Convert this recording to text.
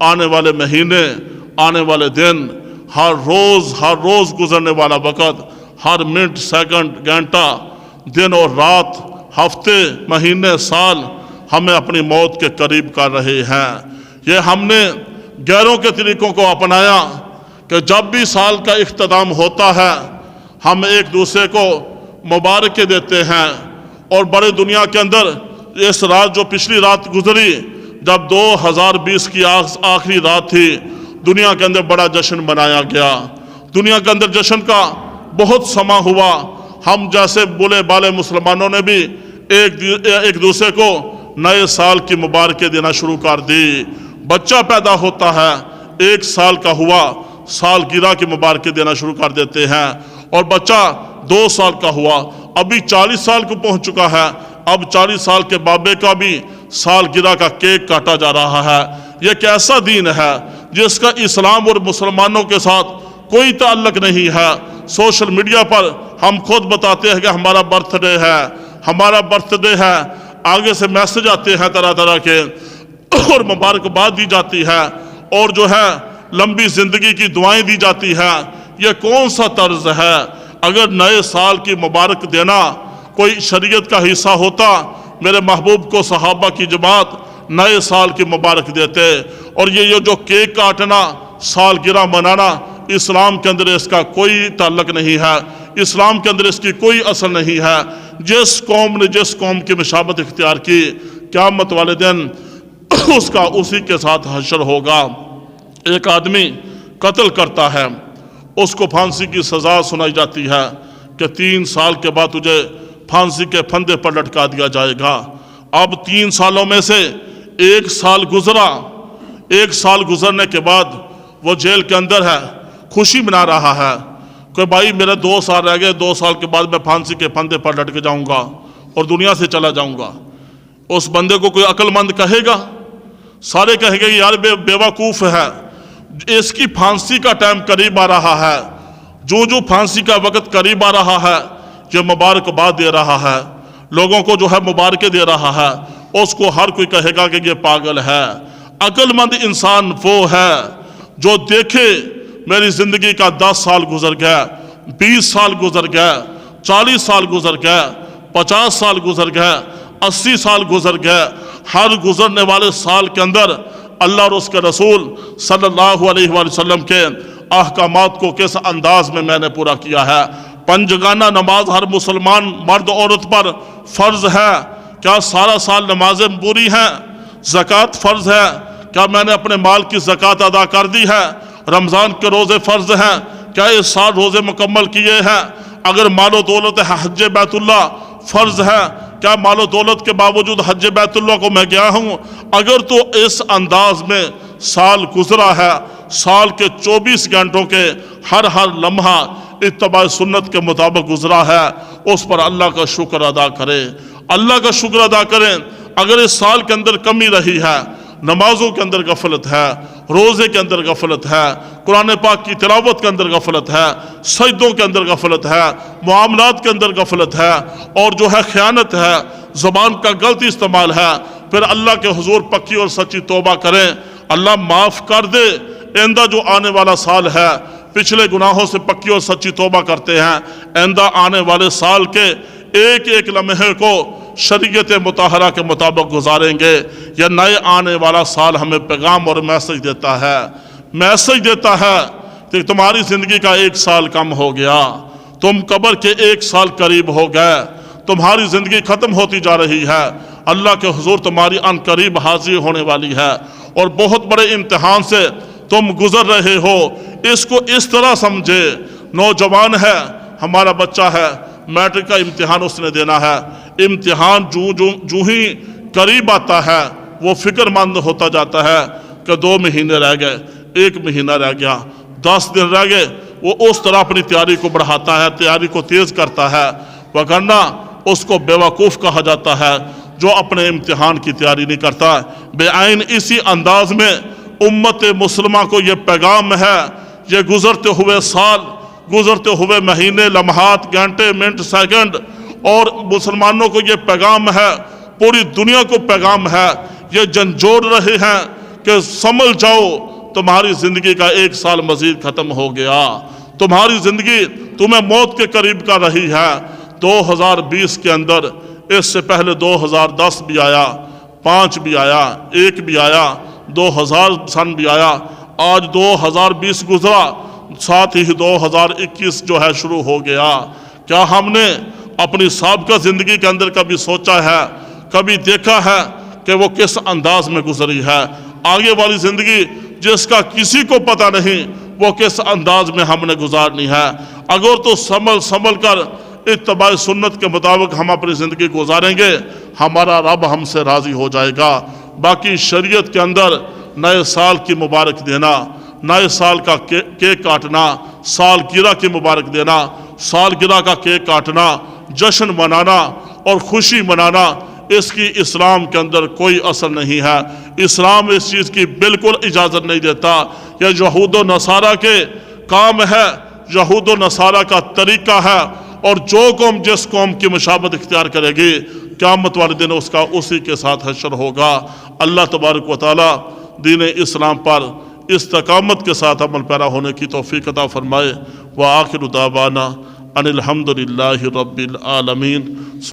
آنے والے مہینے، آنے والے دن، ہر روز گزرنے والا وقت، ہر منٹ، سیکنڈ، گھنٹہ، دن اور رات، ہفتے، مہینے، سال ہمیں اپنی موت کے قریب کر رہے ہیں۔ یہ ہم نے غیروں کے طریقوں کو اپنایا کہ جب بھی سال کا اختتام ہوتا ہے ہم ایک دوسرے کو مبارکیں دیتے ہیں، اور بڑے دنیا کے اندر اس رات جو پچھلی رات گزری، جب 2020 کی آخری رات تھی، دنیا کے اندر بڑا جشن منایا گیا، دنیا کے اندر جشن کا بہت سما ہوا۔ ہم جیسے بولے بالے مسلمانوں نے بھی ایک دوسرے کو نئے سال کی مبارکیں دینا شروع کر دی۔ بچہ پیدا ہوتا ہے، 1 سال کا ہوا، سالگرہ کی مبارکیں دینا شروع کر دیتے ہیں، اور بچہ 2 سال کا ہوا، ابھی 40 سال کو پہنچ چکا ہے، اب 40 سال کے بابے کا بھی سالگرہ کا کیک کاٹا جا رہا ہے۔ یہ کیسا دین ہے جس کا اسلام اور مسلمانوں کے ساتھ کوئی تعلق نہیں ہے؟ سوشل میڈیا پر ہم خود بتاتے ہیں کہ ہمارا برتھ ڈے ہے، ہمارا برتھ ڈے ہے، آگے سے میسج آتے ہیں طرح طرح کے، اور مبارکباد دی جاتی ہے، اور جو ہے لمبی زندگی کی دعائیں دی جاتی ہیں۔ یہ کون سا طرز ہے؟ اگر نئے سال کی مبارک دینا کوئی شریعت کا حصہ ہوتا، میرے محبوب کو صحابہ کی جماعت نئے سال کی مبارک دیتے۔ اور یہ جو کیک کاٹنا، سالگرہ منانا، اسلام کے اندر اس کا کوئی تعلق نہیں ہے، اسلام کے اندر اس کی کوئی اصل نہیں ہے۔ جس قوم نے جس قوم کی مشابہت اختیار کی، قیامت والے دن اس کا اسی کے ساتھ حشر ہوگا۔ ایک آدمی قتل کرتا ہے، اس کو پھانسی کی سزا سنائی جاتی ہے کہ 3 سال کے بعد تجھے پھانسی کے پھندے پر لٹکا دیا جائے گا۔ اب 3 سالوں میں سے 1 سال گزرا، 1 سال گزرنے کے بعد وہ جیل کے اندر ہے، خوشی منا رہا ہے کہ بھائی میرے 2 سال رہ گئے، 2 سال کے بعد میں پھانسی کے پھندے پر لٹک جاؤں گا اور دنیا سے چلا جاؤں گا۔ اس بندے کو کوئی عقل مند کہے گا؟ سارے کہیں گے یار بیوقوف ہے، اس کی پھانسی کا ٹائم قریب آ رہا ہے، جو پھانسی کا وقت قریب آ رہا ہے یہ مبارکباد دے رہا ہے، لوگوں کو جو ہے مبارکیں دے رہا ہے، اس کو ہر کوئی کہے گا کہ یہ پاگل ہے۔ عقل مند انسان وہ ہے جو دیکھے میری زندگی کا 10 سال گزر گیا، 20 سال گزر گیا، 40 سال گزر گیا، 50 سال گزر گیا، 80 سال گزر گیا، ہر گزرنے والے سال کے اندر اللہ اور اس کے رسول صلی اللہ علیہ وآلہ وسلم کے احکامات کو کس انداز میں نے پورا کیا ہے۔ 5 جگانہ نماز ہر مسلمان مرد عورت پر فرض ہے، کیا سارا سال نمازیں پوری ہیں؟ زکوٰۃ فرض ہے، کیا میں نے اپنے مال کی زکوٰۃ ادا کر دی ہے؟ رمضان کے روزے فرض ہیں، کیا اس سال روزے مکمل کیے ہیں؟ اگر مال و دولت ہے حج بیت اللہ فرض ہے، کیا مال و دولت کے باوجود حج بیت اللہ کو میں گیا ہوں؟ اگر تو اس انداز میں سال گزرا ہے، سال کے 24 گھنٹوں کے ہر لمحہ اتباع سنت کے مطابق گزرا ہے، اس پر اللہ کا شکر ادا کرے، اللہ کا شکر ادا کریں۔ اگر اس سال کے اندر کمی رہی ہے، نمازوں کے اندر غفلت ہے، روزے کے اندر غفلت ہے، قرآن پاک کی تلاوت کے اندر غفلت ہے، سجدوں کے اندر غفلت ہے، معاملات کے اندر غفلت ہے، اور جو ہے خیانت ہے، زبان کا غلط استعمال ہے، پھر اللہ کے حضور پکی اور سچی توبہ کریں، اللہ معاف کر دے۔ آئندہ جو آنے والا سال ہے، پچھلے گناہوں سے پکی اور سچی توبہ کرتے ہیں، آئندہ آنے والے سال کے ایک ایک لمحے کو شریعت مطہرہ کے مطابق گزاریں گے۔ یہ نئے آنے والا سال ہمیں پیغام اور میسج دیتا ہے کہ تمہاری زندگی کا 1 سال کم ہو گیا، تم قبر کے 1 سال قریب ہو گئے، تمہاری زندگی ختم ہوتی جا رہی ہے، اللہ کے حضور تمہاری ان قریب حاضری ہونے والی ہے، اور بہت بڑے امتحان سے تم گزر رہے ہو۔ اس کو اس طرح سمجھے، نوجوان ہے، ہمارا بچہ ہے، میٹرک کا امتحان اس نے دینا ہے، امتحان جو ہی قریب آتا ہے وہ فکر مند ہوتا جاتا ہے کہ 2 مہینے رہ گئے، 1 مہینہ رہ گیا، 10 دن رہ گئے، وہ اس طرح اپنی تیاری کو بڑھاتا ہے، تیاری کو تیز کرتا ہے، وگرنہ اس کو بیوقوف کہا جاتا ہے جو اپنے امتحان کی تیاری نہیں کرتا۔ بے عین اسی انداز میں امت مسلمہ کو یہ پیغام ہے، یہ گزرتے ہوئے سال، گزرتے ہوئے مہینے، لمحات، گھنٹے، منٹ، سیکنڈ، اور مسلمانوں کو یہ پیغام ہے، پوری دنیا کو پیغام ہے، یہ جھنجھوڑ رہے ہیں کہ سمجھ جاؤ تمہاری زندگی کا 1 سال مزید ختم ہو گیا، تمہاری زندگی تمہیں موت کے قریب کا رہی ہے۔ 2020 کے اندر اس سے پہلے 2010 بھی آیا، 5 بھی آیا، 1 بھی آیا، 2000 سن بھی آیا، آج 2020 گزرا، ساتھ ہی 2021 جو ہے شروع ہو گیا۔ کیا ہم نے اپنی سابقہ زندگی کے اندر کبھی سوچا ہے، کبھی دیکھا ہے کہ وہ کس انداز میں گزری ہے؟ آگے والی زندگی جس کا کسی کو پتہ نہیں، وہ کس انداز میں ہم نے گزارنی ہے۔ اگر تو سنبھل کر اتباع سنت کے مطابق ہم اپنی زندگی گزاریں گے، ہمارا رب ہم سے راضی ہو جائے گا۔ باقی شریعت کے اندر نئے سال کی مبارک دینا، نئے سال کا کیک کاٹنا، سالگرہ کی مبارک دینا، سالگرہ کا کیک کاٹنا، جشن منانا اور خوشی منانا، اس کی اسلام کے اندر کوئی اثر نہیں ہے۔ اسلام اس چیز کی بالکل اجازت نہیں دیتا۔ یہ یہود و نصارہ کے کام ہے، یہود و نصارہ کا طریقہ ہے، اور جو قوم جس قوم کی مشابہت اختیار کرے گی، قیامت والے دن اس کا اسی کے ساتھ حشر ہوگا۔ اللہ تبارک و تعالی دین اسلام پر استقامت کے ساتھ عمل پیرا ہونے کی توفیق عطا فرمائے۔ وآخر دعوانا ان الحمدللہ رب العالمین۔